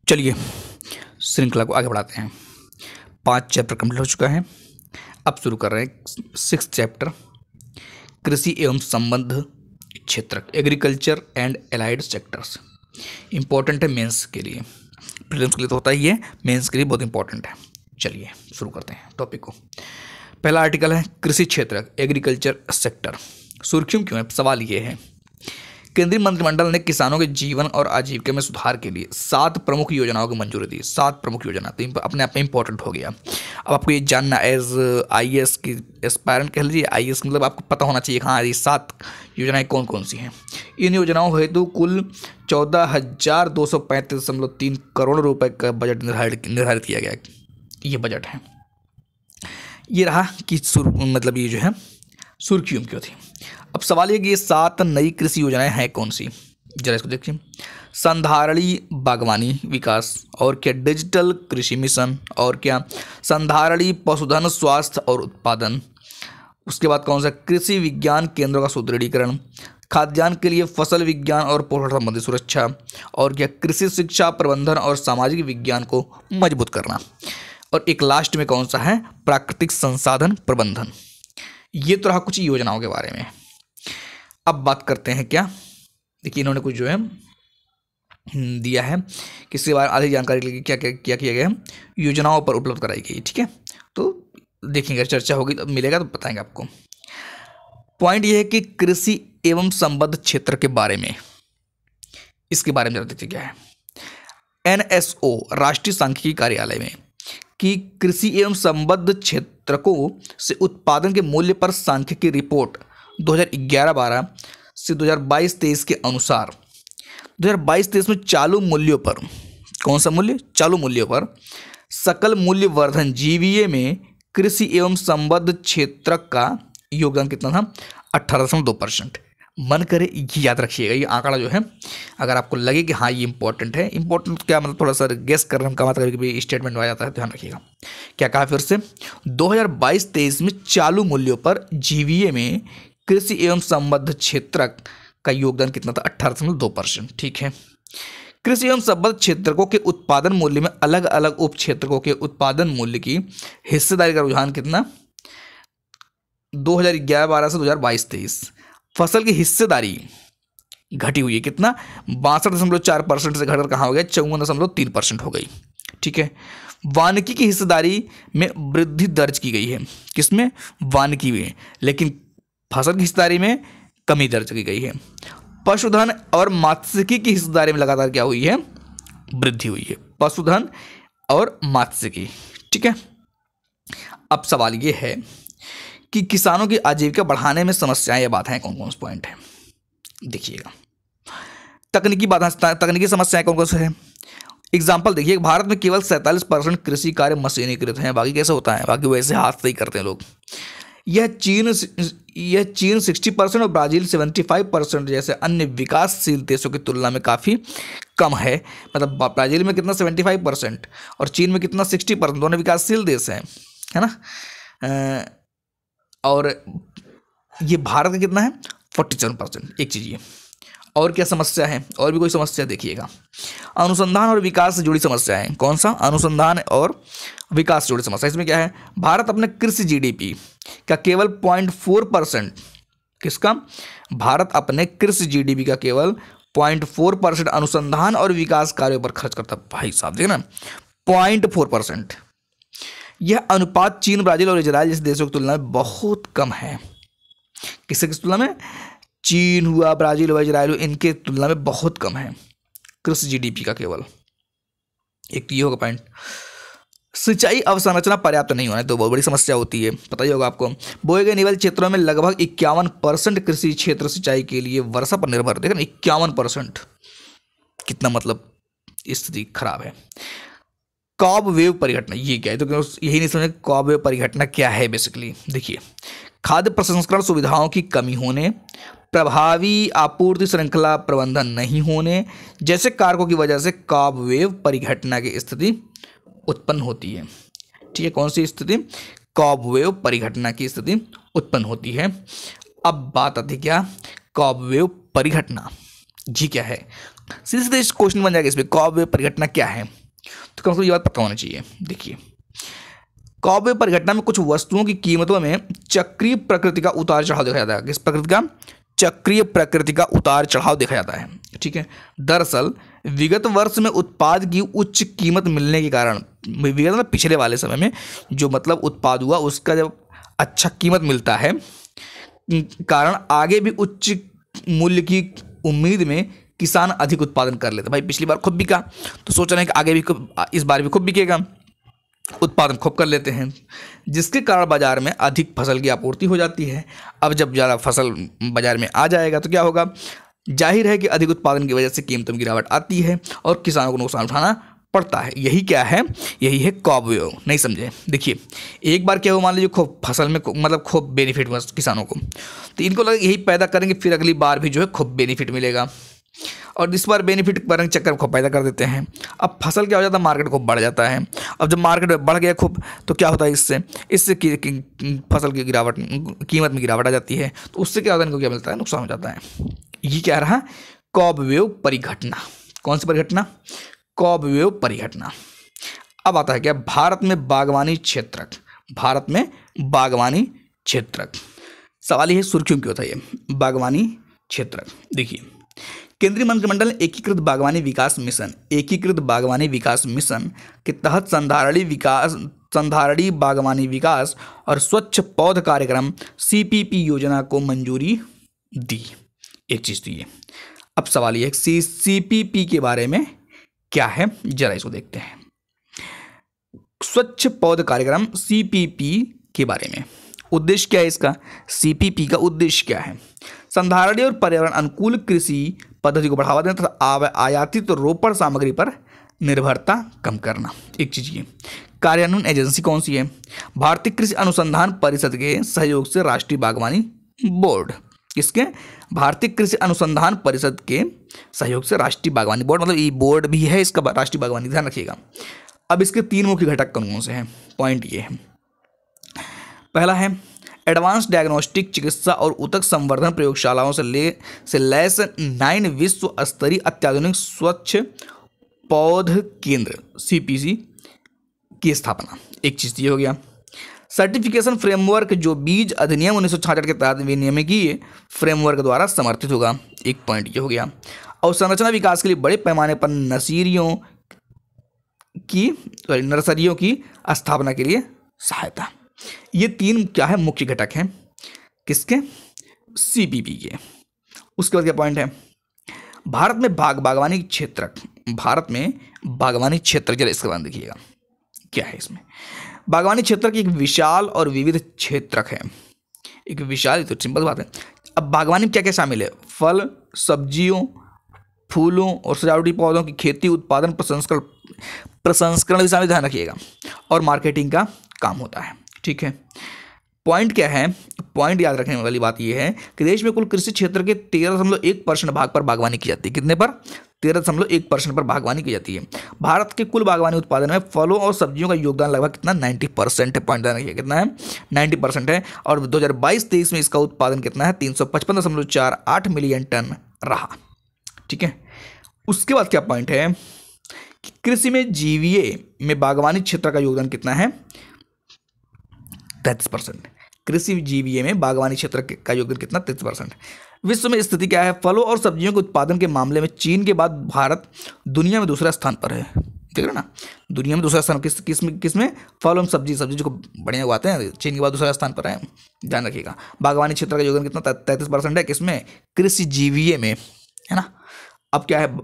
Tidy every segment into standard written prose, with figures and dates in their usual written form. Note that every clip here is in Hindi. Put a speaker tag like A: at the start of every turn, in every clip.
A: चलिए श्रृंखला को आगे बढ़ाते हैं। 5 चैप्टर कंप्लीट हो चुका है। अब शुरू कर रहे हैं 6 चैप्टर, कृषि एवं संबद्ध क्षेत्र, agriculture and allied sectors. Important है मेंस के लिए, प्रीलिम्स के लिए तो होता ही है, मेंस के लिए बहुत इंपॉर्टेंट है। चलिए शुरू करते हैं टॉपिक को। पहला आर्टिकल है कृषि क्षेत्र, एग्रीकल्चर सेक्टर। सुर्खियों क्यों है? सवाल ये है, केंद्रीय मंत्रिमंडल ने किसानों के जीवन और आजीविका में सुधार के लिए 7 प्रमुख योजनाओं की मंजूरी दी। 7 प्रमुख योजना, तो अपने आप में इंपॉर्टेंट हो गया। अब आपको ये जानना, एज आईएएस की एस्पायरेंट कह लीजिए, आईएएस मतलब आपको पता होना चाहिए हाँ ये 7 योजनाएं कौन कौन सी हैं। इन योजनाओं हेतु कुल 14,235.3 करोड़ रुपए का बजट निर्धारित किया गया। ये बजट है। ये रहा कि मतलब ये जो है सुर्खियों क्यों थी। अब सवाल ये कि ये 7 नई कृषि योजनाएं हैं कौन सी, जरा इसको देखिए। संधारणी बागवानी विकास, और क्या डिजिटल कृषि मिशन, और क्या संधारणी पशुधन स्वास्थ्य और उत्पादन। उसके बाद कौन सा कृषि विज्ञान केंद्रों का सुदृढ़ीकरण, खाद्यान्न के लिए फसल विज्ञान और पोषण संबंधी सुरक्षा, और क्या कृषि शिक्षा प्रबंधन और सामाजिक विज्ञान को मजबूत करना। और एक लास्ट में कौन सा है, प्राकृतिक संसाधन प्रबंधन। ये तो रहा कुछ योजनाओं के बारे में। अब बात करते हैं क्या, देखिए इन्होंने कुछ जो है दिया है कि इसके बारे में आधी जानकारी के लिए क्या क्या किया गया है, योजनाओं पर उपलब्ध कराई गई। ठीक है, तो देखेंगे, चर्चा होगी तो मिलेगा तो बताएंगे आपको। पॉइंट ये है कि कृषि एवं संबद्ध क्षेत्र के बारे में, इसके बारे में जरा देखिए क्या है। एनएसओ राष्ट्रीय सांख्यिकी कार्यालय में कि कृषि एवं संबद्ध क्षेत्रकों से उत्पादन के मूल्य पर सांख्यिकी रिपोर्ट 2011-12 से 2022-23 के अनुसार 2022-23 में चालू मूल्यों पर, कौन सा मूल्य? चालू मूल्यों पर सकल मूल्य वर्धन जीवीए में कृषि एवं संबद्ध क्षेत्र का योगदान कितना था? 18.2%। मन करे ये याद रखिएगा, ये आंकड़ा जो है अगर आपको लगे कि हाँ ये इंपॉर्टेंट है, इंपॉर्टेंट क्या मतलब थोड़ा सा गेस करने का मतलब कभी स्टेटमेंट आ जाता है, ध्यान रखिएगा। क्या कहा फिर से? 2022-23 में चालू मूल्यों पर जीवीए में कृषि एवं संबद्ध क्षेत्र का योगदान कितना था? 18.2%। ठीक है, कृषि एवं संबद्ध क्षेत्रकों के उत्पादन मूल्य में अलग अलग उप क्षेत्रकों के उत्पादन मूल्य की हिस्सेदारी का रुझान कितना? 2011-12 से 2022-23 फसल की हिस्सेदारी घटी हुई है कितना? 62.4% से घटकर कहाँ हो गया? 54.3% हो गई। ठीक है, वानिकी की हिस्सेदारी में वृद्धि दर्ज की गई है। किसमें? वानिकी में। लेकिन फसल की हिस्सेदारी में कमी दर्ज की गई है। पशुधन और मात्स्यिकी की हिस्सेदारी में लगातार क्या हुई है? वृद्धि हुई है, पशुधन और मात्स्यिकी। ठीक है, अब सवाल ये है कि किसानों की आजीविका बढ़ाने में समस्याएं या बाधाएं कौन कौन से पॉइंट है, देखिएगा। तकनीकी समस्याएं कौन कौन से है? एग्जाम्पल देखिए, भारत में केवल 47% कृषि कार्य मशीनीकृत हैं। बाकी कैसे होता है? बाकी वैसे हाथ से ही करते हैं लोग। यह चीन 60% और ब्राजील 75% जैसे अन्य विकासशील देशों की तुलना में काफ़ी कम है। मतलब ब्राजील में कितना? 75% और चीन में कितना? 60%। दोनों विकासशील देश हैं, है ना। और ये भारत का कितना है? 47%। एक चीज़ ये। और क्या समस्या है? और भी कोई समस्या देखिएगा। अनुसंधान और विकास से जुड़ी समस्या है। कौन सा? अनुसंधान और विकास से जुड़ी समस्या। इसमें क्या है? भारत अपने कृषि जीडीपी का केवल 0.4%, किसका? भारत अपने कृषि जीडीपी का केवल 0.4% अनुसंधान और विकास कार्यों पर खर्च करता। भाई साहब देखना, 0.4%। यह अनुपात चीन, ब्राजील और इजराइल जैसे देशों की तुलना में बहुत कम है। किससे किस तुलना में? चीन हुआ, ब्राजील हुआ, इजराइल हुआ, इनके तुलना में बहुत कम है कृषि जीडीपी का केवल। एक तो ये होगा पॉइंट। सिंचाई अवसंरचना पर्याप्त नहीं होना तो बहुत बड़ी समस्या होती है, पता ही होगा आपको। बोए गए निवल क्षेत्रों में लगभग 51% कृषि क्षेत्र सिंचाई के लिए वर्षा पर निर्भर। देखा ना, 51%, कितना मतलब स्थिति खराब है। कॉब वेव परिघटना, ये क्या है? तो यही नहीं समझे कॉब वेव परिघटना क्या है बेसिकली। देखिए, खाद्य प्रसंस्करण सुविधाओं की कमी होने, प्रभावी आपूर्ति श्रृंखला प्रबंधन नहीं होने जैसे कारकों की वजह से कॉब वेव परिघटना की स्थिति उत्पन्न होती है। ठीक है, कौन सी स्थिति? कॉब वेव परिघटना की स्थिति उत्पन्न होती है। अब बात आती क्या? कॉब वेव परिघटना जी क्या है, सीधे सीधे क्वेश्चन बन जाएगा इसमें, कौवे परिघटना क्या है, तो कम से कम ये बात पता होना चाहिए। देखिए, कौवे परिघटना में कुछ वस्तुओं की कीमतों में चक्रीय प्रकृति का उतार चढ़ाव देखा जाता है। किस प्रकृति का? चक्रीय प्रकृति का उतार चढ़ाव देखा जाता है। ठीक है, दरअसल विगत वर्ष में उत्पाद की उच्च कीमत मिलने के कारण, विगत मतलब पिछले वाले समय में जो मतलब उत्पाद हुआ उसका जब अच्छा कीमत मिलता है कारण आगे भी उच्च मूल्य की उम्मीद में किसान अधिक उत्पादन कर लेते। भाई पिछली बार खूब बिका तो सोच रहे हैं कि आगे भी इस बार भी खूब बिकेगा, उत्पादन खूब कर लेते हैं, जिसके कारण बाजार में अधिक फसल की आपूर्ति हो जाती है। अब जब ज़्यादा फसल बाजार में आ जाएगा तो क्या होगा, जाहिर है कि अधिक उत्पादन की वजह से कीमतों में गिरावट आती है और किसानों को नुकसान उठाना पड़ता है। यही क्या है, यही है कौवे। नहीं समझे? देखिए, एक बार क्या हो, मान लीजिए खूब फसल में मतलब खूब बेनिफिट हुआ किसानों को, तो इनको लगा यही पैदा करेंगे, फिर अगली बार भी जो है खूब बेनिफिट मिलेगा, और इस बार बेनिफिट करने के चक्कर को पैदा कर देते हैं। अब फसल क्या हो जाता है, मार्केट खूब बढ़ जाता है। अब जब मार्केट बढ़ गया खूब तो क्या होता है, इससे फसल की गिरावट, कीमत में गिरावट आ जाती है, तो उससे क्या होता है, इनको क्या मिलता है, नुकसान हो जाता है। ये क्या रहा, कॉबवेव परिघटना। कौन सी परिघटना? कॉबवेव परिघटना। अब आता है क्या, भारत में बागवानी क्षेत्रक। भारत में बागवानी क्षेत्रक, सवाल ये है सुर्खियों क्यों था ये बागवानी क्षेत्रक। देखिए, केंद्रीय मंत्रिमंडल ने एकीकृत बागवानी विकास मिशन के तहत संधारणी बागवानी विकास और स्वच्छ पौध कार्यक्रम CPP योजना को मंजूरी दी। एक चीज तो ये। अब सवाल ये है CPP के बारे में क्या है, जरा इसको देखते हैं। स्वच्छ पौध कार्यक्रम CPP के बारे में उद्देश्य क्या है इसका, CPP का उद्देश्य क्या है, संधारणी और पर्यावरण अनुकूल कृषि पद्धति को बढ़ावा देना तथा आयातित रोपण सामग्री पर निर्भरता कम करना। एक चीज ये, कार्यान्वयन एजेंसी कौन सी है, भारतीय कृषि अनुसंधान परिषद के सहयोग से राष्ट्रीय बागवानी बोर्ड। किसके? भारतीय कृषि अनुसंधान परिषद के सहयोग से राष्ट्रीय बागवानी बोर्ड, मतलब ये बोर्ड भी है इसका, राष्ट्रीय बागवानी, ध्यान रखिएगा। अब इसके 3 मुख्य घटक कौन कौन से हैं, पॉइंट ये है। पहला है एडवांस डायग्नोस्टिक चिकित्सा और ऊतक संवर्धन प्रयोगशालाओं से लैस 9 विश्व स्तरीय अत्याधुनिक स्वच्छ पौध केंद्र CPC की स्थापना। एक चीज ये हो गया। सर्टिफिकेशन फ्रेमवर्क जो बीज अधिनियम 1966 के तहत विनियमिकीय फ्रेमवर्क द्वारा समर्थित होगा। एक पॉइंट ये हो गया। और संरचना विकास के लिए बड़े पैमाने पर नर्सरियों की स्थापना के लिए सहायता। ये 3 क्या है, मुख्य घटक हैं किसके, CPP के। उसके बाद क्या पॉइंट है, भारत में बागवानी क्षेत्रक। भारत में बागवानी क्षेत्र, जरा इसके बाद देखिएगा क्या है इसमें। बागवानी क्षेत्र की एक विशाल और विविध क्षेत्रक है। एक विशाल, तो सिंपल बात है। अब बागवानी में क्या क्या शामिल है, फल, सब्जियों, फूलों और सजावटी पौधों की खेती, उत्पादन, प्रसंस्करण भी शामिल, ध्यान रखिएगा, और मार्केटिंग का काम होता है। ठीक है, पॉइंट क्या है, पॉइंट याद रखने वाली बात यह है कि देश में कुल कृषि क्षेत्र के 13.1% भाग पर बागवानी की जाती है। कितने पर? 13.1% पर बागवानी की जाती है। भारत के कुल बागवानी उत्पादन में फलों और सब्जियों का योगदान लगभग कितना, 90% है। पॉइंट ध्यान रखिए, कितना है, 90% है। और 2022-23 में इसका उत्पादन कितना है, 355.48 मिलियन टन रहा। ठीक है, उसके बाद क्या पॉइंट है कि कृषि में जीवीए में बागवानी क्षेत्र का योगदान कितना है, 33%। कृषि जीवीए में बागवानी क्षेत्र का योगदान कितना, 33%। विश्व में स्थिति क्या है, फलों और सब्जियों के उत्पादन के मामले में चीन के बाद भारत दुनिया में दूसरा स्थान पर है। देख रहे ना, दुनिया में दूसरा स्थान किसमें, फल और सब्जी जो बढ़िया उगाते हैं, चीन के बाद दूसरा स्थान पर है। ध्यान रखिएगा, बागवानी क्षेत्र का योगदान कितना, 33% है। किसमें, कृषि जीवीए में, है ना। अब क्या है,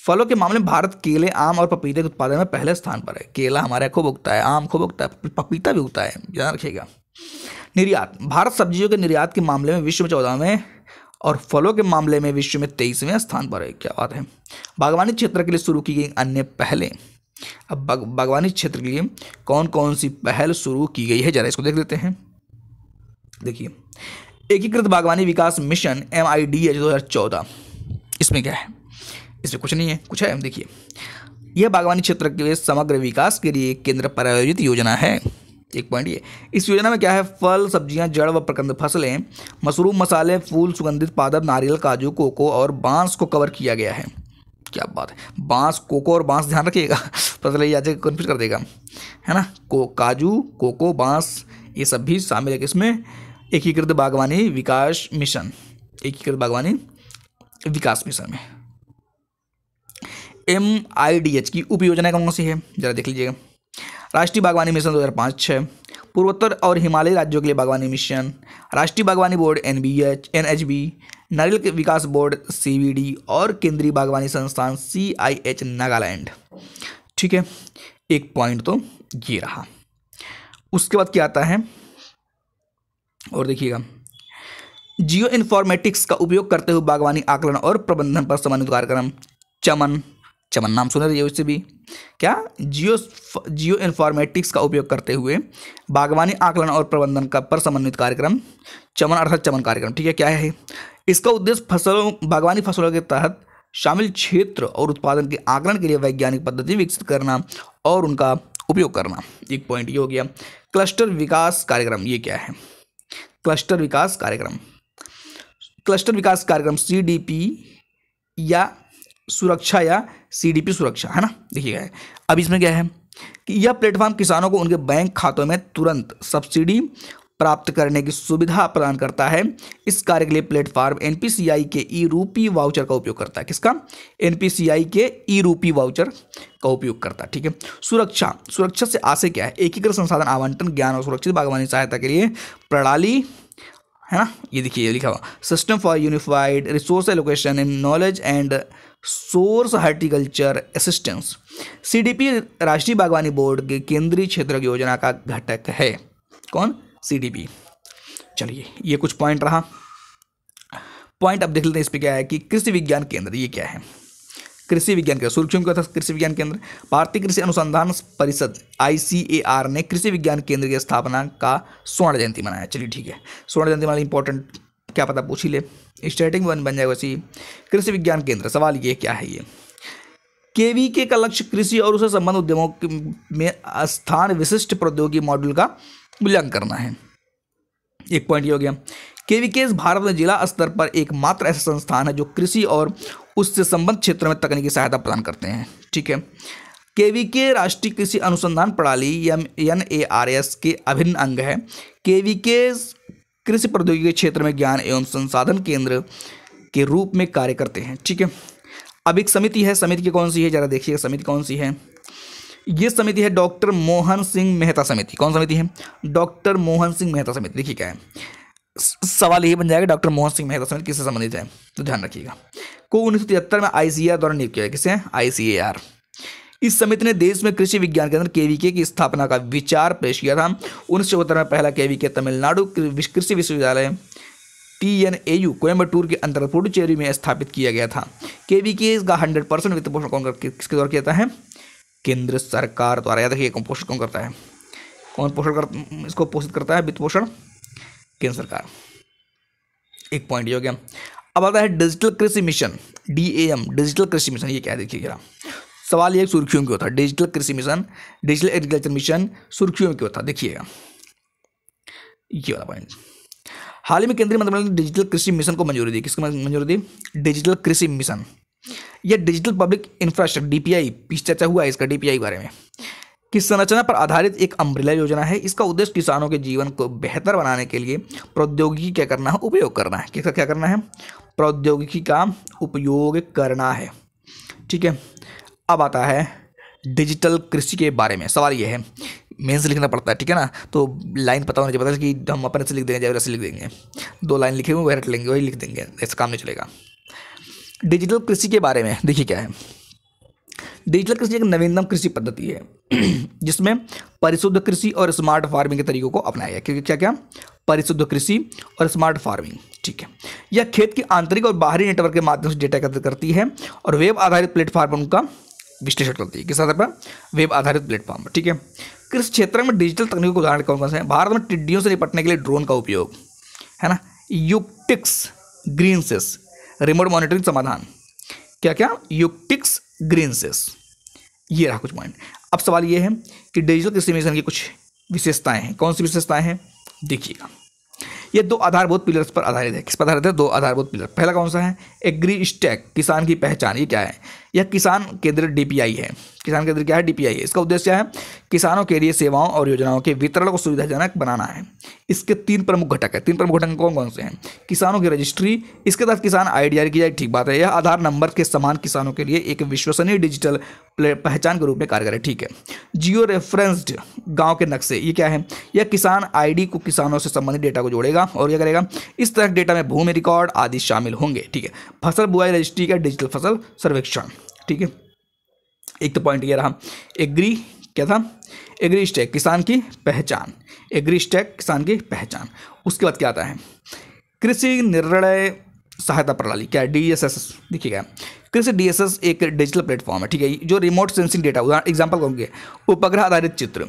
A: फलों के मामले में भारत केले, आम और पपीते के उत्पादन में पहले स्थान पर है। केला हमारे खूब उगता है, आम खूब उगता है, पपीता भी उगता है, ध्यान रखिएगा। निर्यात, भारत सब्जियों के निर्यात के मामले में विश्व में 14वें और फलों के मामले में विश्व में 23वें स्थान पर है। क्या बात है। बागवानी क्षेत्र के लिए शुरू की गई अन्य पहलें। अब बागवानी क्षेत्र के लिए कौन कौन सी पहल शुरू की गई है, जरा इसको देख लेते हैं। देखिए, एकीकृत बागवानी विकास मिशन MIDH 2014, इसमें क्या है, इसमें कुछ नहीं है, कुछ है। देखिए, यह बागवानी क्षेत्र के समग्र विकास के लिए केंद्र प्रायोजित योजना है। एक पॉइंट ये, इस योजना में क्या है, फल, सब्जियां, जड़ व प्रकंद फसलें, मशरूम, मसाले, फूल, सुगंधित पादप, नारियल, काजू, कोको और बांस को कवर किया गया है। क्या बात है, बांस, कोको और बांस ध्यान रखिएगा, पता चले आज कन्फ्यूज कर देगा, है ना। काजू, कोको, बांस ये सब भी शामिल है किसमें, एकीकृत बागवानी विकास मिशन, एकीकृत बागवानी विकास मिशन में। MIDH की उप योजना कौन सी है, जरा देख लीजिएगा। राष्ट्रीय बागवानी मिशन 2005-6, पूर्वोत्तर और हिमालयी राज्यों के लिए बागवानी मिशन, राष्ट्रीय बागवानी बोर्ड NHB, नारियल विकास बोर्ड CBD और केंद्रीय बागवानी संस्थान CIH नागालैंड। ठीक है, एक पॉइंट तो ये रहा। उसके बाद क्या आता है, और देखिएगा, जियो इन्फॉर्मेटिक्स का उपयोग करते हुए बागवानी आकलन और प्रबंधन पर समन्वित कार्यक्रम, चमन नाम सुने रहिए उससे भी, क्या, जियो इन्फॉर्मेटिक्स का उपयोग करते हुए बागवानी आकलन और प्रबंधन का पर समन्वित कार्यक्रम, चमन अर्थात चमन कार्यक्रम। ठीक है, क्या है, इसका उद्देश्य बागवानी फसलों के तहत शामिल क्षेत्र और उत्पादन के आकलन के लिए वैज्ञानिक पद्धति विकसित करना और उनका उपयोग करना। एक पॉइंट ये हो गया। क्लस्टर विकास कार्यक्रम, ये क्या है, क्लस्टर विकास कार्यक्रम, CDP या सुरक्षा या CDP सुरक्षा, है ना। देखिएगा, अब इसमें क्या है कि यह प्लेटफॉर्म किसानों को उनके बैंक खातों में तुरंत सब्सिडी प्राप्त करने की सुविधा प्रदान करता है। इस कार्य के लिए प्लेटफॉर्म NPCI के ई-रूपी वाउचर का उपयोग करता है। किसका, NPCI के ई-रूपी वाउचर का उपयोग करता है। ठीक है, सुरक्षा से आशय क्या है, एकीकृत संसाधन आवंटन, ज्ञान और सुरक्षित बागवानी सहायता के लिए प्रणाली, है ना। ये देखिए, ये लिखा हुआ, system for unified resource allocation in knowledge and source horticulture assistance. CDP राष्ट्रीय बागवानी बोर्ड के केंद्रीय क्षेत्र की योजना का घटक है। कौन, CDP। चलिए, ये कुछ पॉइंट रहा। पॉइंट अब देख लेते हैं इस पे क्या है कि कृषि विज्ञान केंद्र, ये क्या है, कृषि विज्ञान केंद्र, सुर्खियों क्या था, कृषि विज्ञान केंद्र। भारतीय कृषि अनुसंधान परिषद ICAR ने कृषि विज्ञान केंद्र की स्थापना का स्वर्ण जयंती मनाया। चलिए ठीक है, स्वर्ण जयंती वाला इंपॉर्टेंट, क्या पता पूछ ही ले, स्टैटिक बन जाएगा वैसे ही। कृषि विज्ञान केंद्र, सवाल ये क्या है, ये KVK का लक्ष्य कृषि और उससे संबंध उद्यमों में स्थान विशिष्ट प्रौद्योगिकी मॉड्यूल का मूल्यांकन करना है। एक पॉइंट ये हो गया। KVK भारत में जिला स्तर पर एकमात्र ऐसा संस्थान है जो कृषि और उससे संबद्ध क्षेत्रों में तकनीकी सहायता प्रदान करते हैं। ठीक है, KVK राष्ट्रीय कृषि अनुसंधान प्रणाली NARS के अभिन्न अंग है। KVK कृषि प्रौद्योगिकी के क्षेत्र में ज्ञान एवं संसाधन केंद्र के रूप में कार्य करते हैं। ठीक है, अब एक समिति है, समिति की कौन सी है, जरा देखिए समिति कौन सी है। ये समिति है डॉक्टर मोहन सिंह मेहता समिति। कौन समिति है, डॉक्टर मोहन सिंह मेहता समिति। देखिए क्या है, सवाल ये बन जाएगा, डॉक्टर मोहन सिंह मेहता समिति किससे संबंधित है, तो ध्यान रखिएगा। को 1973 में ICAR द्वारा नियुक्त किया गया। किसे, ICAR। इस समिति ने देश में कृषि विज्ञान केंद्र KVK की स्थापना का विचार पेश किया था। 1974 में पहला KVK तमिलनाडु कृषि विश्वविद्यालय TNAU कोयम्बटूर के अंतर्गत पुडुचेरी में स्थापित किया गया था। KVK का 100% वित्त पोषण कौन किसके द्वारा किया जाता है, केंद्र सरकार द्वारा। याद रखिए, पोषण कौन करता है, कौन पोषण इसको पोषित करता है, वित्त पोषण केंद्र सरकार। एक पॉइंट ये हो गया। अब आता है डिजिटल कृषि मिशन, DAM, डिजिटल कृषि मिशन। ये क्या है, देखिए जरा, सवाल ये सुर्खियों में क्यों था, डिजिटल कृषि मिशन, डिजिटल एग्रीकल्चर मिशन सुर्खियों में क्यों था, देखिएगा ये वाला पॉइंट। हाल ही में केंद्रीय मंत्रिमंडल ने डिजिटल कृषि मिशन को मंजूरी दी। किसको मंजूरी दी, डिजिटल कृषि मिशन। यह डिजिटल पब्लिक इंफ्रास्ट्रक्चर DPI, पीछे चर्चा हुआ है इसका DPI के बारे में, की संरचना पर आधारित एक अम्ब्रेला योजना है। इसका उद्देश्य किसानों के जीवन को बेहतर बनाने के लिए प्रौद्योगिकी क्या करना है, उपयोग करना है। किसका क्या करना है, प्रौद्योगिकी का उपयोग करना है। ठीक है, अब आता है डिजिटल कृषि के बारे में। सवाल ये है, मेन से लिखना पड़ता है, ठीक है ना, तो लाइन पता होना चाहिए, पता है कि हम अपने से लिख देंगे, जैसे लिख देंगे, 2 लाइन लिखे हुए वही रट लेंगे, वही लिख देंगे, ऐसा काम नहीं चलेगा। डिजिटल कृषि के बारे में देखिए क्या है। डिजिटल कृषि एक नवीनतम कृषि पद्धति है जिसमें परिशुद्ध कृषि और स्मार्ट फार्मिंग के तरीकों को अपनाया गया। क्योंकि क्या क्या, परिशुद्ध कृषि और स्मार्ट फार्मिंग। ठीक है, यह खेत की आंतरिक और बाहरी नेटवर्क के माध्यम से डेटा एकत्रित करती है और वेब आधारित प्लेटफॉर्म का विश्लेषण करती है। किस आधार पर, वेब आधारित प्लेटफॉर्म पर। ठीक है, कृषि क्षेत्र में डिजिटल तकनीकों के उदाहरण कौन कौन से हैं। भारत में टिड्डियों से निपटने के लिए ड्रोन का उपयोग, है ना, यूक्टिक्स ग्रीनसेस रिमोट मॉनिटरिंग समाधान। क्या क्या, यूक्टिक्स ग्रीनसेस। ये रहा कुछ पॉइंट। अब सवाल ये है कि डिजिटल कृषि मिशन की कुछ विशेषताएं हैं। कौन सी विशेषताएं हैं देखिएगा, ये दो आधारभूत पिलर्स पर आधारित है। किस पर आधारित है? दो आधारभूत पिलर। पहला कौन सा है? एग्री स्टैक, किसान की पहचान। ये क्या है? यह किसान केंद्रित डीपीआई है। किसान केंद्रित क्या है? डीपीआई है। इसका उद्देश्य क्या है? किसानों के लिए सेवाओं और योजनाओं के वितरण को सुविधाजनक बनाना है। इसके 3 प्रमुख घटक है। 3 प्रमुख घटक कौन कौन से हैं? किसानों की रजिस्ट्री, इसके तहत किसान आईडी जारी की जाए, ठीक बात है। यह आधार नंबर के समान किसानों के लिए एक विश्वसनीय डिजिटल पहचान के रूप में कार्य करे, ठीक है। जियो रेफरेंस्ड गांव के नक्शे, ये क्या है? यह किसान आईडी को किसानों से संबंधित डेटा को जोड़ेगा और यह करेगा, इस तरह डेटा में भूमि रिकॉर्ड आदि शामिल होंगे, ठीक है। फसल बुआई रजिस्ट्री का डिजिटल फसल सर्वेक्षण, ठीक है। एक तो पॉइंट ये रहा। एग्री क्या था? एग्री स्टैक, किसान की पहचान। एग्री स्टैक, किसान की पहचान। उसके बाद क्या आता है? कृषि निर्णय सहायता प्रणाली, क्या है? DSS, देखिएगा। कृषि DSS एक डिजिटल प्लेटफॉर्म है, ठीक है, जो रिमोट सेंसिंग डेटा, उदाहरण एग्जाम्पल कहोगे, उपग्रह आधारित चित्र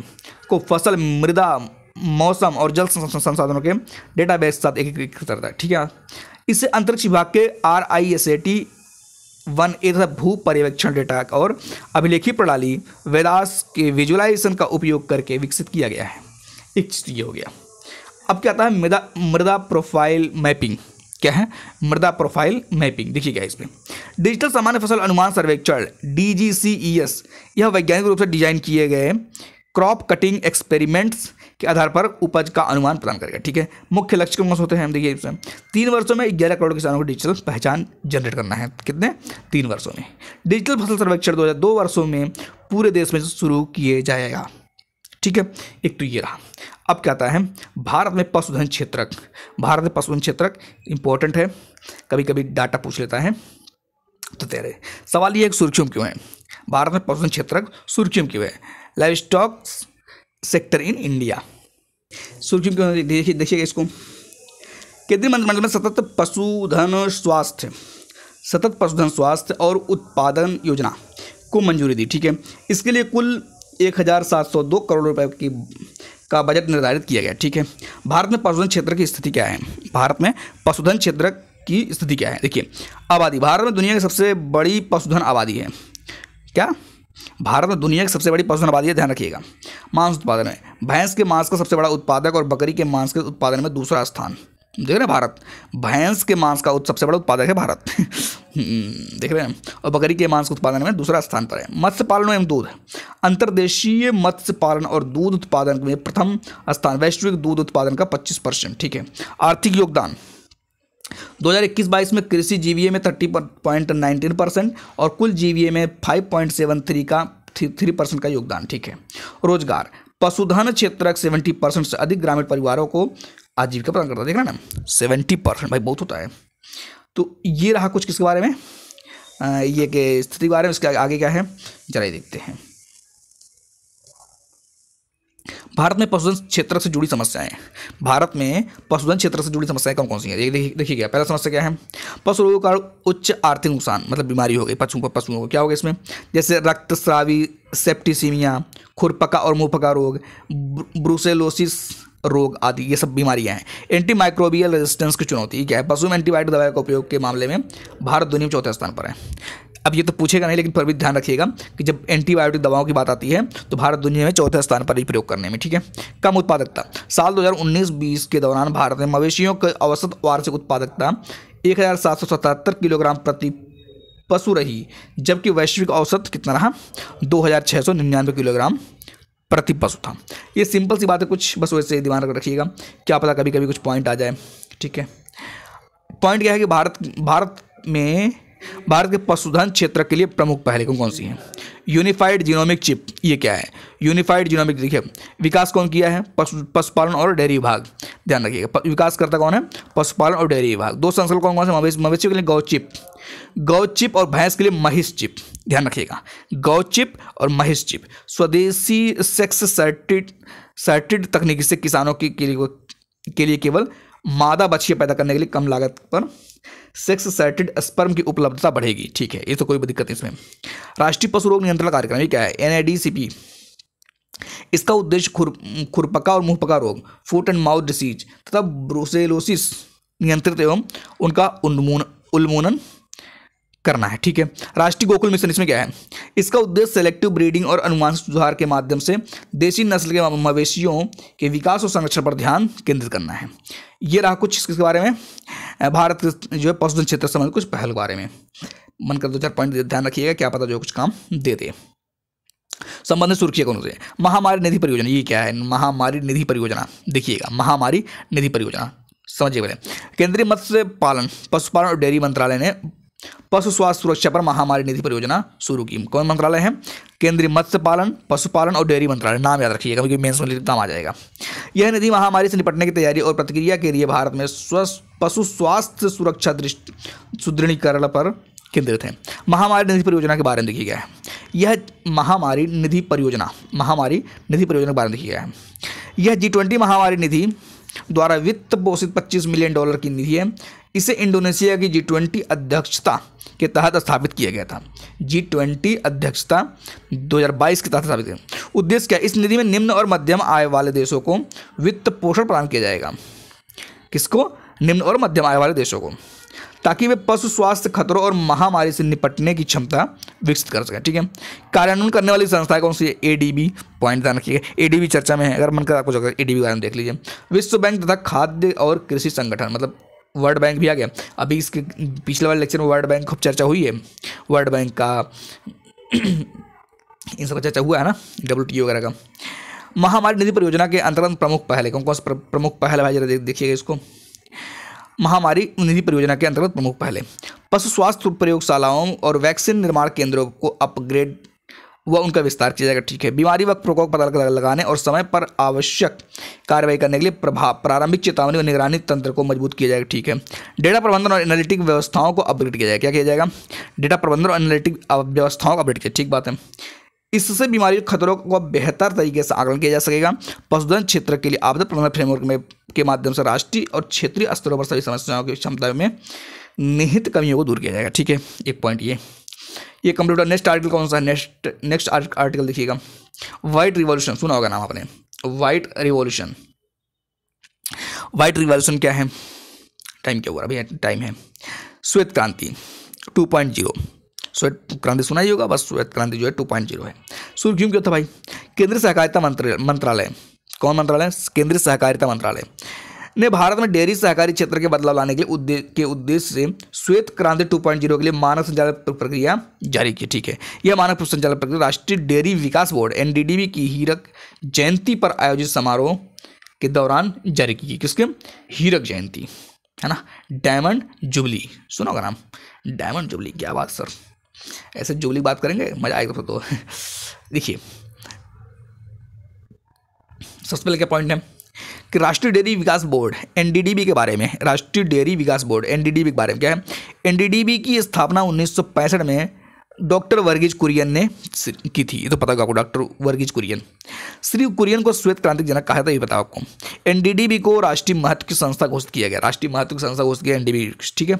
A: को फसल, मृदा, मौसम और जल संसाधनों के डेटाबेस के साथ एकीकृत करता है, ठीक है। इससे अंतरिक्ष विभाग के RISAT 1A तथा भू पर्यवेक्षण डेटा और अभिलेखी प्रणाली वेदास के विजुअलाइजेशन का उपयोग करके विकसित किया गया है। एक चीज ये हो गया। अब क्या आता है? मृदा प्रोफाइल मैपिंग। क्या है? मृदा प्रोफाइल मैपिंग। देखिएगा इसमें डिजिटल सामान्य फसल अनुमान सर्वेक्षण DGCES, यह वैज्ञानिक रूप से डिजाइन किए गए क्रॉप कटिंग एक्सपेरिमेंट्स के आधार पर उपज का अनुमान प्रदान करेगा, ठीक है। मुख्य लक्ष्य कौन से होते हैं? हम देखिए इसमें 3 वर्षों में 11 करोड़ किसानों को डिजिटल पहचान जनरेट करना है। कितने? 3 वर्षों में। डिजिटल फसल सर्वेक्षण 2 वर्षों में पूरे देश में शुरू किए जाएगा, ठीक है। एक तो ये रहा। अब क्या आता है? भारत में पशुधन क्षेत्रक। भारत में पशुधन क्षेत्रक इंपॉर्टेंट है, कभी कभी डाटा पूछ लेता है। तो तेरे सवाल ये एक सुर्खियों क्यों है? भारत में पशुधन क्षेत्रक सुर्खियों क्यों है? Live stock sector in India, सुर्खियों क्यों? देखिएगा इसको। केंद्रीय मंत्रिमंडल में सतत पशुधन स्वास्थ्य और उत्पादन योजना को मंजूरी दी, ठीक है। इसके लिए कुल 1702 करोड़ रुपए का बजट निर्धारित किया गया, ठीक है। भारत में पशुधन क्षेत्र की स्थिति क्या है? भारत में पशुधन क्षेत्र की स्थिति क्या है? देखिए, आबादी। भारत में दुनिया की सबसे बड़ी पशुधन आबादी है। क्या? भारत में दुनिया की सबसे बड़ी पशुधन आबादी है, ध्यान रखिएगा। मांस उत्पादन में भैंस के मांस का सबसे बड़ा उत्पादक और बकरी के मांस के उत्पादन में दूसरा स्थान। देख रहे हैं, भारत भैंस के मांस का सबसे बड़ा उत्पादक है भारत देख रहे हैं, और बकरी के मांस के उत्पादन में दूसरा स्थान पर है। मत्स्य पालन एवं दूध, अंतर्देशीय मत्स्य पालन और दूध उत्पादन में प्रथम स्थान, वैश्विक दूध उत्पादन का 25%, ठीक है। आर्थिक योगदान 2021-22 में कृषि जीवीए में 30.19% और कुल जीवीए में 5.73% का योगदान, ठीक है। रोजगार, पशुधन क्षेत्र 70% से अधिक ग्रामीण परिवारों को आजीविका प्रदान करता है। देख रहे हैं ना, 70% भाई बहुत होता है। तो ये रहा कुछ किसके बारे में, ये के स्थिति के बारे में। इसके आगे क्या है जरा ये देखते हैं। भारत में पशुधन क्षेत्र से जुड़ी समस्याएं। भारत में पशुधन क्षेत्र से जुड़ी समस्याएं कौन कौन सी हैं? देखिए पहला समस्या क्या है? पशु रोगों का उच्च आर्थिक नुकसान, मतलब बीमारी हो गई पशुओं को। क्या हो गया इसमें? जैसे रक्तस्रावी सेप्टिसीमिया, खुरपका और मुंहपका रोग, ब्रुसेलोसिस रोग आदि, ये सब बीमारियां हैं। एंटीमाइक्रोबियल रेजिस्टेंस की चुनौती क्या है? पशु में एंटीबायोटिक दवाई का उपयोग के मामले में भारत दुनिया में 4थे स्थान पर है। अब ये तो पूछेगा नहीं, लेकिन फिर भी ध्यान रखिएगा कि जब एंटीबायोटिक दवाओं की बात आती है तो भारत दुनिया में 4थे स्थान पर ही प्रयोग करने में, ठीक है। कम उत्पादकता, साल 2019-20 के दौरान भारत में मवेशियों की औसत वार्षिक उत्पादकता 1777 किलोग्राम प्रति पशु रही, जबकि वैश्विक औसत कितना रहा? 2699 किलोग्राम प्रति पशु था। ये सिंपल सी बात है, कुछ बस वैसे दिमाग रखिएगा, क्या पता कभी कभी कुछ पॉइंट आ जाए, ठीक है। पॉइंट क्या है कि भारत के पशुधन क्षेत्र के लिए प्रमुख पहले कौन सी है? यूनिफाइड जीनोमिक चिप, ये क्या है? यूनिफाइड जीनोमिक, देखिए विकास कौन किया है? पशुपालन और डेयरी विभाग, ध्यान रखिएगा। विकास करता कौन है? पशुपालन और डेयरी विभाग। 2 संस्थान कौन कौन से? मवेशियों के लिए गौ चिप और भैंस के लिए महिष चिप, ध्यान रखिएगा। गौ चिप और महिष चिप। स्वदेशी सेक्स सर्टिड तकनीक से किसानों के लिए केवल मादा बछिया पैदा करने के लिए कम लागत पर सेक्स सर्टिड स्पर्म की उपलब्धता बढ़ेगी, ठीक है। ये तो कोई दिक्कत नहीं इसमें। राष्ट्रीय पशु रोग नियंत्रण कार्यक्रम, ये क्या है? NADCP। इसका उद्देश्य खुरपका और मुंहपका रोग, फुट एंड माउथ डिसीज तथा ब्रुसेलोसिस नियंत्रित एवं उनका उन्मूलन करना है, ठीक है। राष्ट्रीय गोकुल मिशन इसमें क्या है, इसका उद्देश्य सेलेक्टिव ब्रीडिंग और अनुवांशिक सुधार के माध्यम से देशी नस्ल के मवेशियों के विकास और संरक्षण पर ध्यान केंद्रित करना है। ये रहा कुछ इसके बारे में, भारत के जो है पशुधन क्षेत्र संबंधित कुछ पहल के बारे में। मन कर 2-4 पॉइंट ध्यान रखिएगा, क्या पता जो कुछ काम दे दे। संबंधित सुर्खियां कौन से, महामारी निधि परियोजना, ये क्या है, महामारी निधि परियोजना, देखिएगा महामारी निधि परियोजना समझिए पहले। केंद्रीय मत्स्य पालन, पशुपालन और डेयरी मंत्रालय ने पशु स्वास्थ्य सुरक्षा पर महामारी निधि परियोजना शुरू की। कौन मंत्रालय है, केंद्रीय मत्स्य पालन, पशुपालन और डेयरी मंत्रालय, नाम याद रखिएगा क्योंकि मेंस में काम आ जाएगा। यह निधि महामारी से निपटने की तैयारी और प्रतिक्रिया के लिए भारत में पशु स्वास्थ्य सुरक्षा सुदृढ़ीकरण पर केंद्रित है। महामारी निधि परियोजना के बारे में देखिए गया है, यह महामारी निधि परियोजना के बारे में देखिए गया है। यह G20 महामारी निधि द्वारा वित्त पोषित $25 मिलियन की निधि है। इसे इंडोनेशिया की G20 अध्यक्षता के तहत स्थापित किया गया था। G20 अध्यक्षता 2022 के तहत स्थापित किया। उद्देश्य क्या है, इस निधि में निम्न और मध्यम आय वाले देशों को वित्त पोषण प्रदान किया जाएगा। किसको, निम्न और मध्यम आय वाले देशों को, ताकि वे पशु स्वास्थ्य खतरों और महामारी से निपटने की क्षमता विकसित कर सकें, ठीक है। कार्यान्वयन करने वाली संस्थाएं कौन सी है, ADB, पॉइंट ध्यान रखिएगा, ADB चर्चा में है, अगर मन कर आपको जगह ADB के बारे में देख लीजिए। विश्व बैंक तथा खाद्य और कृषि संगठन, मतलब वर्ल्ड बैंक भी आ गया। अभी इसके पिछले वाले लेक्चर में वर्ल्ड बैंक खूब चर्चा हुई है, वर्ल्ड बैंक का इन सब चर्चा हुआ है ना, WTO वगैरह का। महामारी निधि परियोजना के अंतर्गत प्रमुख पहल, कौन कौन से प्रमुख पहल है, जरा देखिएगा इसको। महामारी निधि परियोजना के अंतर्गत प्रमुख पहले, पशु स्वास्थ्य प्रयोगशालाओं और वैक्सीन निर्माण केंद्रों को अपग्रेड व उनका विस्तार किया जाएगा, ठीक है। बीमारी व प्रकोप का पता लगाने और समय पर आवश्यक कार्रवाई करने के लिए प्रारंभिक चेतावनी और निगरानी तंत्र को मजबूत किया जाएगा, ठीक है। डेटा प्रबंधन और एनालिटिक व्यवस्थाओं को अपग्रेड किया जाएगा, क्या किया जाएगा, डेटा प्रबंधन और एनालिटिक व्यवस्थाओं को अपग्रेड किया, ठीक बात है। इससे बीमारी खतरों को बेहतर तरीके से आकलन किया जा सकेगा। पशुधन क्षेत्र के लिए आपदा प्रबंधन फ्रेमवर्क के माध्यम से राष्ट्रीय और क्षेत्रीय स्तरों पर सभी समस्याओं की क्षमता में निहित कमियों को दूर किया जाएगा, ठीक है। एक पॉइंट ये कंप्लीट। नेक्स्ट आर्टिकल कौन सा है, नेक्स्ट आर्टिकल देखिएगा, व्हाइट रिवॉल्यूशन, सुना होगा नाम आपने, व्हाइट रिवॉल्यूशन। व्हाइट रिवॉल्यूशन क्या है, टाइम क्या हुआ अभी, टाइम है, श्वेत क्रांति 2.0, श्वेत क्रांति सुना ही होगा, बस श्वेत क्रांति जो है 2.0 है। शुरू क्यों था भाई, केंद्रीय सहकारिता मंत्रालय, कौन मंत्रालय, केंद्रीय सहकारिता मंत्रालय ने भारत में डेयरी सहकारी क्षेत्र के बदलाव लाने के उद्देश्य से श्वेत क्रांति 2.0 के लिए मानक संचालन प्रक्रिया जारी की, ठीक है। यह मानक संचालन प्रक्रिया राष्ट्रीय डेयरी विकास बोर्ड NDDB की हीरक जयंती पर आयोजित समारोह के दौरान जारी की गई। किसके, हीरक जयंती है ना, डायमंड जुबली, सुना होगा नाम, डायमंड जुबली, क्या बात सर, ऐसे जुबली बात करेंगे मजा आएगा तो। देखिए सबसे पहले क्या पॉइंट है कि राष्ट्रीय डेयरी विकास बोर्ड NDDB के बारे में, राष्ट्रीय डेयरी विकास बोर्ड NDDB के बारे में क्या है, NDDB की स्थापना 1965 में डॉक्टर वर्गीज कुरियन ने की थी, ये तो पता होगा आपको, डॉक्टर वर्गीज कुरियन। श्री कुरियन को श्वेत क्रांति जनक कहा था, ये बताओ आपको। NDDB को राष्ट्रीय महत्व की संस्था घोषित किया गया, राष्ट्रीय महत्व की संस्था घोषित किया NDDB, ठीक है।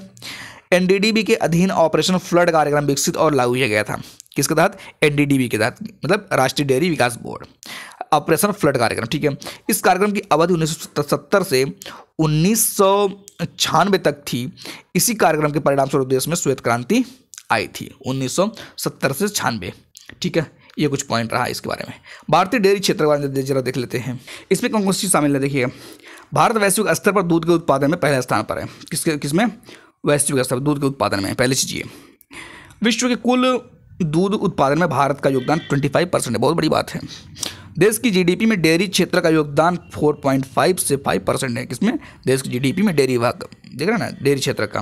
A: NDDB के अधीन ऑपरेशन फ्लड कार्यक्रम विकसित और लागू किया गया था, किसके तहत, NDDB के तहत, मतलब राष्ट्रीय डेयरी विकास बोर्ड, ऑपरेशन फ्लड कार्यक्रम, ठीक है। इस कार्यक्रम की अवधि 1970 से 1996 तक थी। इसी कार्यक्रम के परिणाम स्वरूप देश में श्वेत क्रांति आई थी 1970 से 96, ठीक है। ये कुछ पॉइंट रहा इसके बारे में। भारतीय डेयरी क्षेत्र के बारे में जरा देख लेते हैं, इसमें कौन कौन सी शामिल है, देखिए। भारत वैश्विक स्तर पर दूध के उत्पादन में पहले स्थान पर है, किसमें, वैश्विक स्तर पर दूध के उत्पादन में। पहले चीज ये, विश्व के कुल दूध उत्पादन में भारत का योगदान 25% है, बहुत बड़ी बात है। देश की GDP में डेयरी क्षेत्र का योगदान 4.5 से 5% है, किसमें, देश की GDP में डेयरी भाग, देख रहे हैं ना, डेयरी क्षेत्र का।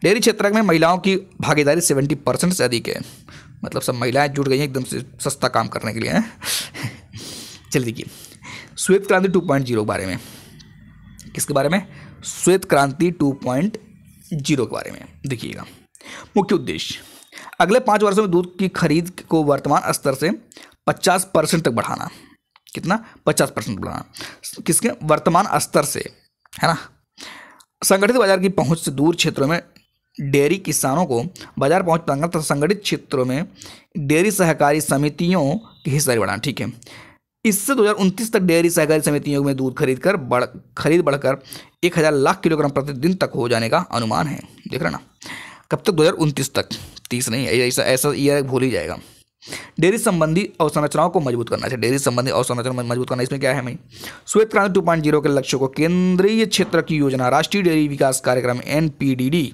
A: डेयरी क्षेत्र में महिलाओं की भागीदारी 70% से अधिक है, मतलब सब महिलाएं जुट गई हैं एकदम से सस्ता काम करने के लिए हैं। चलिए देखिए श्वेत क्रांति 2.0 के बारे में, किसके बारे में, श्वेत क्रांति 2.0 के बारे में देखिएगा। मुख्य उद्देश्य, अगले 5 वर्षों में दूध की खरीद को वर्तमान स्तर से 50% तक बढ़ाना, कितना, 50% बढ़ाना, किसके, वर्तमान स्तर से, है ना। संगठित बाजार की पहुंच से दूर क्षेत्रों में डेयरी किसानों को बाजार पहुंच प्रदान तथा संगठित क्षेत्रों में डेयरी सहकारी समितियों की हिस्सेदारी बढ़ाना, ठीक है। इससे 2029 तक डेयरी सहकारी समितियों में दूध खरीद बढ़कर 1000 लाख किलोग्राम प्रतिदिन तक हो जाने का अनुमान है, देख रहे ना। कब तक, 2029 तक, 30 नहीं, ऐसा ऐसा ईयर भूल ही जाएगा। डेयरी संबंधी अवसंरचनाओं को मजबूत करना है। डेयरी संबंधी अवसंरचना मजबूत करना, इसमें क्या है भाई? श्वेत क्रांति 2.0 के लक्ष्यों को केंद्रीय क्षेत्र की योजना राष्ट्रीय डेयरी विकास कार्यक्रम NPDD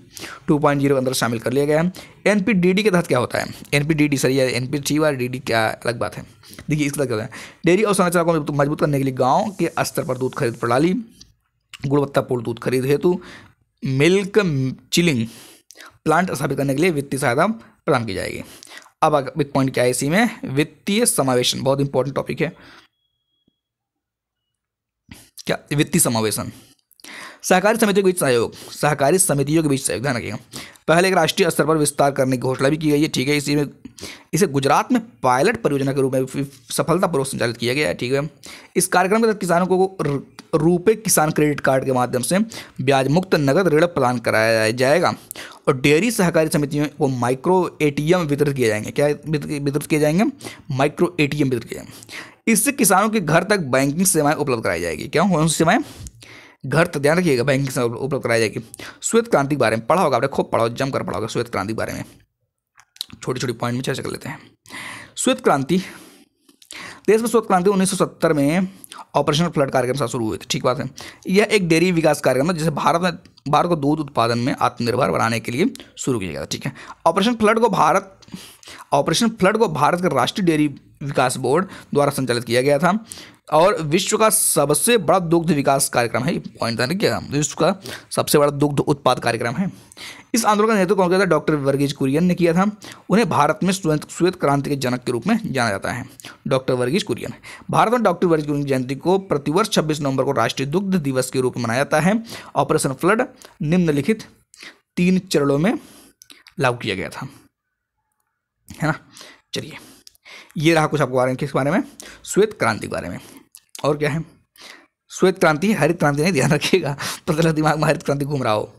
A: 2.0 के अंदर शामिल कर लिया गया है। NPDD के तहत क्या होता है? NPDD सही है, NPD और DD क्या अलग बात है। देखिए इसका क्या होता है, डेयरी अवसंरचना को मजबूत करने के लिए गाँव के स्तर पर दूध खरीद प्रणाली, गुणवत्तापूर्ण दूध खरीद हेतु मिल्क चिलिंग प्लांट स्थापित करने के लिए वित्तीय सहायता प्रदान की जाएगी। अब एक पॉइंट क्या है इसी में, वित्तीय समावेशन, बहुत इंपॉर्टेंट टॉपिक है। क्या वित्तीय समावेशन? सहकारी समितियों के बीच सहयोग, सहकारी समितियों के बीच सहयोग, ध्यान रखिएगा। पहले एक राष्ट्रीय स्तर पर विस्तार करने की घोषणा भी की गई है, ठीक है। इसी में इसे गुजरात में पायलट परियोजना के रूप में सफलतापूर्वक संचालित किया गया है, ठीक है। इस कार्यक्रम के तहत किसानों को रुपे किसान क्रेडिट कार्ड के माध्यम से ब्याज मुक्त नगद ऋण प्रदान कराया जाएगा और डेयरी सहकारी समितियों को माइक्रो ATM वितरित किए जाएंगे। क्या वितरित किए जाएंगे? माइक्रो ATM वितरित किए जाएंगे। इससे किसानों के घर तक बैंकिंग सेवाएं उपलब्ध कराई जाएगी। क्या कौन सी सेवाएं? घर तक, ध्यान रखिएगा, बैंकिंग सेवा उपलब्ध कराई जाएगी। श्वेत क्रांति के बारे में पढ़ा होगा आपने, खूब पढ़ा होगा, जमकर पढ़ा होगा श्वेत क्रांति के बारे में। छोटी छोटी पॉइंट में चर्चा कर लेते हैं। श्वेत क्रांति, देश में श्वेत क्रांति 1970 में ऑपरेशन फ्लड कार्यक्रम से शुरू हुई थी, ठीक बात है। यह एक डेयरी विकास कार्यक्रम है जिसे भारत को दूध उत्पादन में आत्मनिर्भर बनाने के लिए शुरू किया गया था, ठीक है। ऑपरेशन फ्लड को भारत के राष्ट्रीय डेयरी विकास बोर्ड द्वारा संचालित किया गया था और विश्व का सबसे बड़ा दुग्ध विकास कार्यक्रम है। पॉइंट ध्यान रखिएगा, विश्व का सबसे बड़ा दुग्ध उत्पाद कार्यक्रम है। इस आंदोलन का नेतृत्व कौन किया था? डॉक्टर वर्गीज कुरियन ने किया था। उन्हें भारत में श्वेत क्रांति के जनक के रूप में जाना जाता है, डॉक्टर वर्गीज कुरियन। भारत में डॉक्टर वर्गीज कुरियन की जयंती को प्रतिवर्ष 26 नवंबर को राष्ट्रीय दुग्ध दिवस के रूप में मनाया जाता है। ऑपरेशन फ्लड निम्नलिखित 3 चरणों में लागू किया गया था, है ना। चलिए, ये रहा कुछ आपको बारे में, किस बारे में? श्वेत क्रांति के बारे में। और क्या है? श्वेत क्रांति, हरित क्रांति नहीं, ध्यान रखिएगा, पता दिमाग में हरित क्रांति घूम रहा हो।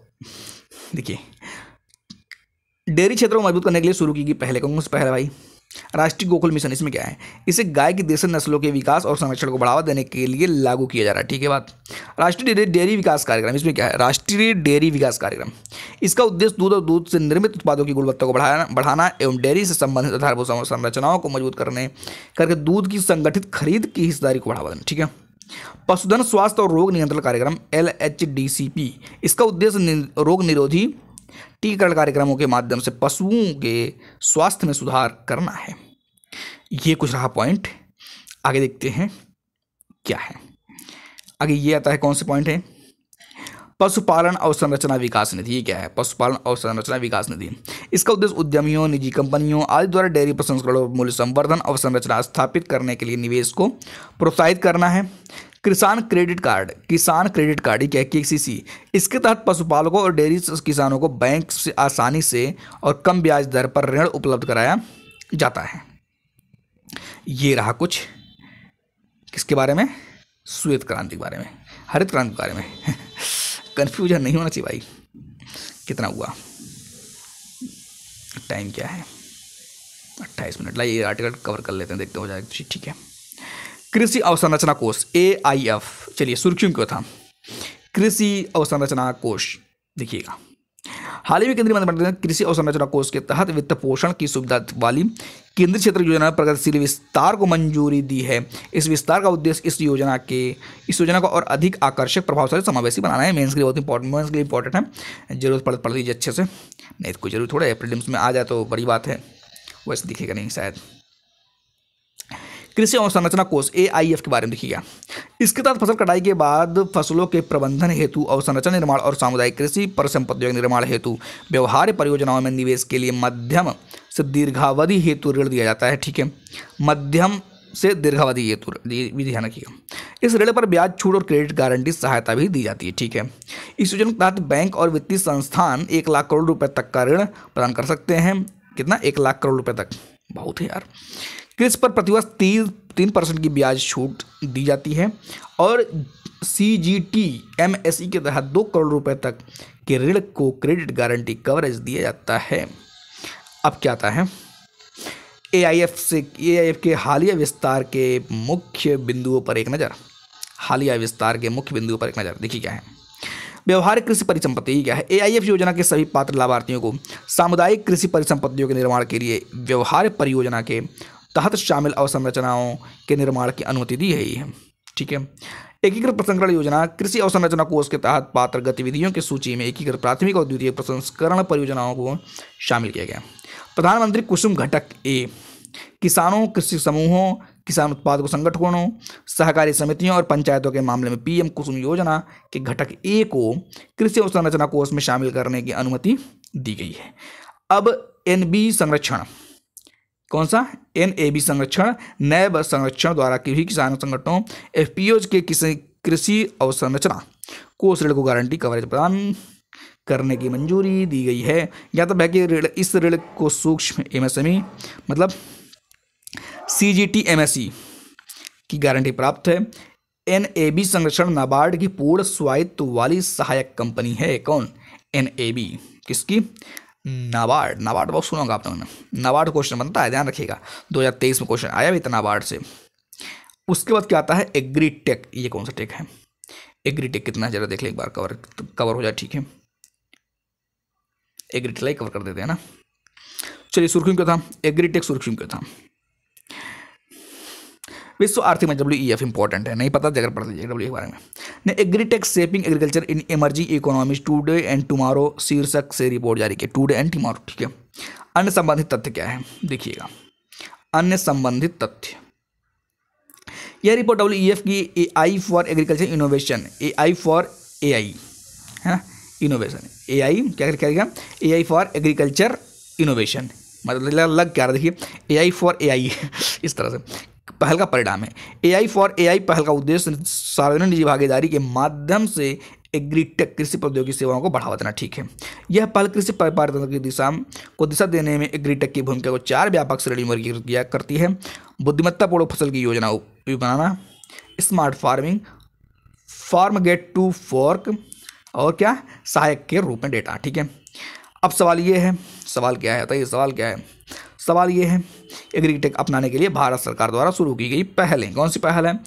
A: देखिए, डेयरी क्षेत्र को मजबूत करने के लिए शुरू की गई पहले, कौन से पहले भाई? राष्ट्रीय गोकुल मिशन। इसमें क्या है? इसे गाय की देसी नस्लों के विकास और संरक्षण को बढ़ावा देने के लिए लागू किया जा रहा है, ठीक है बात। राष्ट्रीय डेयरी विकास कार्यक्रम, इसमें क्या है? राष्ट्रीय डेयरी विकास कार्यक्रम। इसका उद्देश्य दूध और दूध से निर्मित उत्पादों की गुणवत्ता को बढ़ाना एवं डेयरी से संबंधित आधारभूत संरचनाओं को मजबूत करके दूध की संगठित खरीद की हिस्सेदारी को बढ़ावा देना, ठीक है। पशुधन स्वास्थ्य और रोग नियंत्रण कार्यक्रम LHDCP। इसका उद्देश्य रोग निरोधी टीकाकरण कार्यक्रमों के माध्यम से पशुओं के स्वास्थ्य में सुधार करना है। ये कुछ रहा पॉइंट। आगे देखते हैं क्या है। आगे ये आता है, कौन से पॉइंट है? पशुपालन अवसंरचना विकास निधि। ये क्या है? पशुपालन अवसंरचना विकास निधि। इसका उद्देश्य उद्यमियों, निजी कंपनियों आदि द्वारा डेयरी प्रसंस्करण और मूल्य संवर्धन अवसंरचना स्थापित करने के लिए निवेश को प्रोत्साहित करना है। किसान क्रेडिट कार्ड ये क्या है? KCC। इसके तहत पशुपालकों और डेयरी किसानों को बैंक से आसानी से और कम ब्याज दर पर ऋण उपलब्ध कराया जाता है। ये रहा कुछ किसके बारे में? श्वेत क्रांति के बारे में, हरित क्रांति के बारे में। कंफ्यूजन नहीं होना चाहिए भाई। कितना हुआ टाइम? क्या है? 28 मिनट। लाइए ये आर्टिकल कवर कर लेते हैं, देखते हो जाएगा, ठीक है। कृषि अवसंरचना कोष AIF। चलिए, सुर्खियों क्यों था? कृषि अवसंरचना कोष, देखिएगा, हाल ही में केंद्रीय मंत्रिमंडल ने कृषि अवसंरचना कोष के तहत वित्त पोषण की सुविधा वाली केंद्रीय क्षेत्र योजना प्रगतिशील विस्तार को मंजूरी दी है। इस विस्तार का उद्देश्य इस योजना को और अधिक आकर्षक, प्रभावशाली, समावेशी बनाना है। मेंस के लिए बहुत इंपॉर्टेंट है, जरूरत पड़ लीजिए अच्छे से, नहीं तो कोई जरूरी थोड़ा है, प्रीलिम्स में आ जाए तो बड़ी बात है, वैसे दिखेगा नहीं शायद। कृषि अवसंरचना कोष AIF के बारे में देखिएगा। इसके तहत फसल कटाई के बाद फसलों के प्रबंधन हेतु अवसंरचना निर्माण और सामुदायिक कृषि परिसंपत्तियों के निर्माण हेतु व्यवहार्य परियोजनाओं में निवेश के लिए मध्यम से दीर्घावधि हेतु ऋण दिया जाता है, ठीक है। मध्यम से दीर्घावधि हेतु भी ध्यान रखिएगा। इस ऋण पर ब्याज छूट और क्रेडिट गारंटी सहायता भी दी जाती है, ठीक है। इस योजना के तहत बैंक और वित्तीय संस्थान 1 लाख करोड़ रुपए तक का ऋण प्रदान कर सकते हैं। कितना? 1 लाख करोड़ रुपए तक, बहुत है यार। कृषि पर प्रतिवर्ष 3% की ब्याज छूट दी जाती है और CGT MSE के तहत 2 करोड़ रुपए तक के ऋण को क्रेडिट गारंटी कवरेज दिया जाता है। अब क्या आता है? AIF के हालिया विस्तार के मुख्य बिंदुओं पर एक नज़र। देखिए क्या है। व्यवहारिक कृषि परिसंपत्ति ये क्या है? AIF योजना के सभी पात्र लाभार्थियों को सामुदायिक कृषि परिसंपत्तियों के निर्माण के लिए व्यवहार्य परियोजना के तहत शामिल अवसंरचनाओं के निर्माण की अनुमति दी गई है। ठीक है। एकीकृत प्रसंस्करण योजना कृषि अवसंरचना कोष के तहत पात्र गतिविधियों की सूची में एकीकृत प्राथमिक और द्वितीयक प्रसंस्करण परियोजनाओं को शामिल किया गया। प्रधानमंत्री कुसुम घटक ए किसानों, कृषि समूहों, किसान उत्पादक संगठनों, सहकारी समितियों और पंचायतों के मामले में PM कुसुम योजना के घटक ए को कृषि अवसंरचना कोष में शामिल करने की अनुमति दी गई है। अब NB संरक्षण, कौन सा? NAB संरक्षण, नैब संरक्षण द्वारा किसी किसान संगठनों FPOs के किसी कृषि अवसंरचना कोष ऋण को गारंटी कवरेज प्रदान करने की मंजूरी दी गई है। या तो कि ऋण, इस ऋण को सूक्ष्म MSME मतलब CGT MSE की गारंटी प्राप्त है। NAB संरक्षण नाबार्ड की पूर्ण स्वायत्त वाली सहायक कंपनी है। कौन? NAB किसकी? नाबार्ड। नाबार्ड बहुत सुना होगा आप लोगों ने, नाबार्ड क्वेश्चन बनता है, ध्यान रखिएगा। 2023 में क्वेश्चन आया भी था नाबार्ड से। उसके बाद क्या आता है? एग्रीटेक। ये कौन सा टेक है? एग्रीटेक कितना है जरा देख ले एक बार, कवर हो जाए। ठीक है, एग्रीटेक कवर कर देते हैं ना। चलिए, सुर्खियों क्या था? एग्रीटेक सुर्खियों क्या था? विश्व आर्थिक मंच WEF इंपॉर्टेंट है, नहीं पता अगर पढ़ लीजिए WEF के बारे में। ने agritech shaping agriculture in emerging economies today and tomorrow शीर्षक से रिपोर्ट जारी की। Today and tomorrow. ठीक है। अन्य संबंधित तथ्य क्या है? देखिएगा, अन्य संबंधित तथ्य। यह रिपोर्ट WEF की AI for agriculture innovation, AI for AI है इनोवेशन, AI क्या करेगा? AI फॉर एग्रीकल्चर इनोवेशन मतलब लग क्या रहा, देखिए AI फॉर AI इस तरह से पहल का परिणाम है। AI फॉर AI पहल का उद्देश्य सार्वजनिक निजी भागीदारी के माध्यम से एग्रीटेक कृषि प्रौद्योगिकी सेवाओं को बढ़ावा देना। ठीक है। यह पहल कृषि पारितंत्र की दिशा देने में एग्रीटेक की भूमिका को 4 व्यापक श्रेणी में वर्गीकृत किया करती है। बुद्धिमत्तापूर्ण फसल की योजना बनाना, smart farming, farm gate to fork और क्या सहायक के रूप में डेटा। ठीक है। अब सवाल ये है, सवाल क्या है? बताइए सवाल क्या है? सवाल ये है, एग्रीटेक अपनाने के लिए भारत सरकार द्वारा शुरू की गई पहलें। कौन सी पहल है?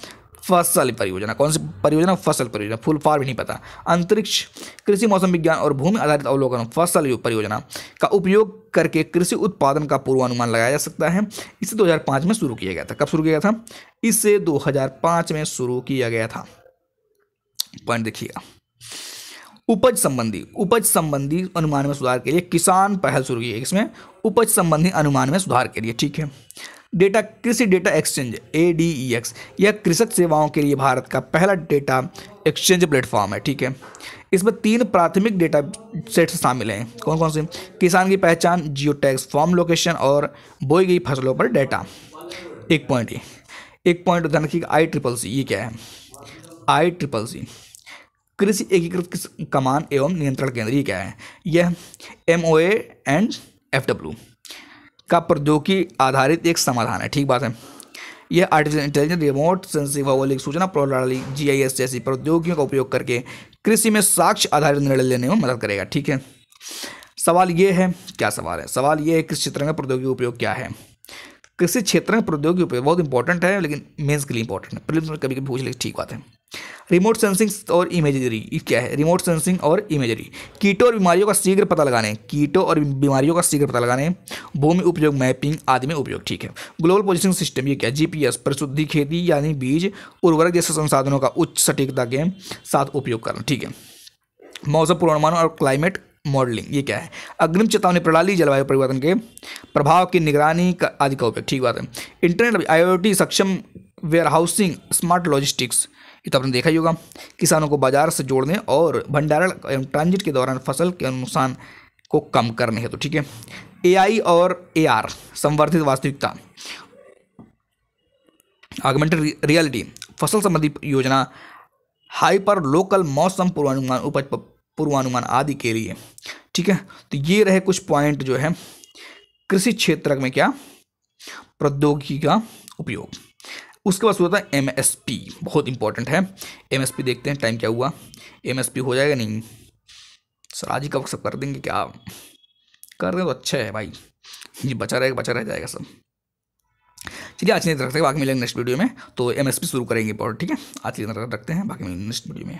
A: फसल परियोजना। कौन सी परियोजना? फसल परियोजना। फुल फॉर्म भी नहीं पता। अंतरिक्ष कृषि मौसम विज्ञान और भूमि आधारित अवलोकन फसल परियोजना का उपयोग करके कृषि उत्पादन का पूर्वानुमान लगाया जा सकता है। इसे 2005 में शुरू किया गया था। कब शुरू किया गया था? इसे 2005 में शुरू किया गया था। पॉइंट देखिएगा। उपज संबंधी अनुमान में सुधार के लिए किसान पहल शुरू की है। इसमें उपज संबंधी अनुमान में सुधार के लिए। ठीक है। डेटा कृषि डेटा एक्सचेंज ADEX, यह कृषक सेवाओं के लिए भारत का पहला डेटा एक्सचेंज प्लेटफॉर्म है। ठीक है। इसमें 3 प्राथमिक डेटा सेट्स शामिल हैं। कौन कौन से? किसान की पहचान, जियो टैग्स, फार्म लोकेशन और बोई गई फसलों पर डेटा। एक पॉइंट ध्यान रखिएगा। ICCC ये क्या है? ICCC कृषि एकीकृत कमान एवं नियंत्रण केंद्र। ये क्या है? यह MOA एंड FW का प्रौद्योगिकी आधारित एक समाधान है। ठीक बात है। यह आर्टिफिशियल इंटेलिजेंस, रिमोट सेंसिंग, भौगोलिक सूचना प्रणाली GIS जैसी प्रौद्योगिकियों का उपयोग करके कृषि में साक्ष्य आधारित निर्णय लेने में मदद करेगा। ठीक है। सवाल ये है, क्या सवाल है? सवाल ये है, कृषि क्षेत्र में प्रौद्योगिकी उपयोग क्या है? कृषि क्षेत्र में प्रौद्योगिकी उपयोग बहुत इंपॉर्टेंट है, लेकिन मेंस के लिए इंपॉर्टेंट है। प्रीलिम्स में कभी कभी पूछ ले, ठीक बात है। रिमोट सेंसिंग और इमेजरी क्या है? रिमोट सेंसिंग और इमेजरी कीटों और बीमारियों का शीघ्र पता लगाने, भूमि उपयोग मैपिंग आदि में उपयोग। ठीक है। ग्लोबल पोजिशनिंग सिस्टम ये क्या? GPS परिशुद्धि खेती यानी बीज, उर्वरक जैसे संसाधनों का उच्च सटीकता के साथ उपयोग करना। ठीक है। मौसम पूर्वानुमान और क्लाइमेट मॉडलिंग ये क्या है? अग्रिम चेतावनी प्रणाली, जलवायु परिवर्तन के प्रभाव की निगरानी आदि का उपयोग। ठीक बात है। इंटरनेट IoT सक्षम वेयरहाउसिंग, स्मार्ट लॉजिस्टिक्स ये तो आपने देखा ही होगा। किसानों को बाजार से जोड़ने और भंडारण एवं ट्रांजिट के दौरान फसल के नुकसान को कम करने हेतु। ठीक है। AI और AR संवर्धित वास्तविकता, ऑगमेंटेड रियलिटी, फसल संबंधी योजना, हाइपर लोकल मौसम पूर्वानुमान, उपज पूर्वानुमान आदि के लिए। ठीक है। तो ये रहे कुछ पॉइंट जो है कृषि क्षेत्र में क्या प्रौद्योगिकी का उपयोग। उसके बाद होता है MSP, बहुत इंपॉर्टेंट है। MSP देखते हैं टाइम क्या हुआ। MSP हो जाएगा नहीं? सर आज ही कब सब कर देंगे? क्या कर रहे हो? तो अच्छा है भाई, ये बचा रह जाएगा सब। चलिए आज नहीं रखते, बाकी मिलेंगे नेक्स्ट वीडियो में। तो MSP शुरू करेंगे। ठीक है, आज रखते हैं, बाकी मिलेंगे नेक्स्ट वीडियो में।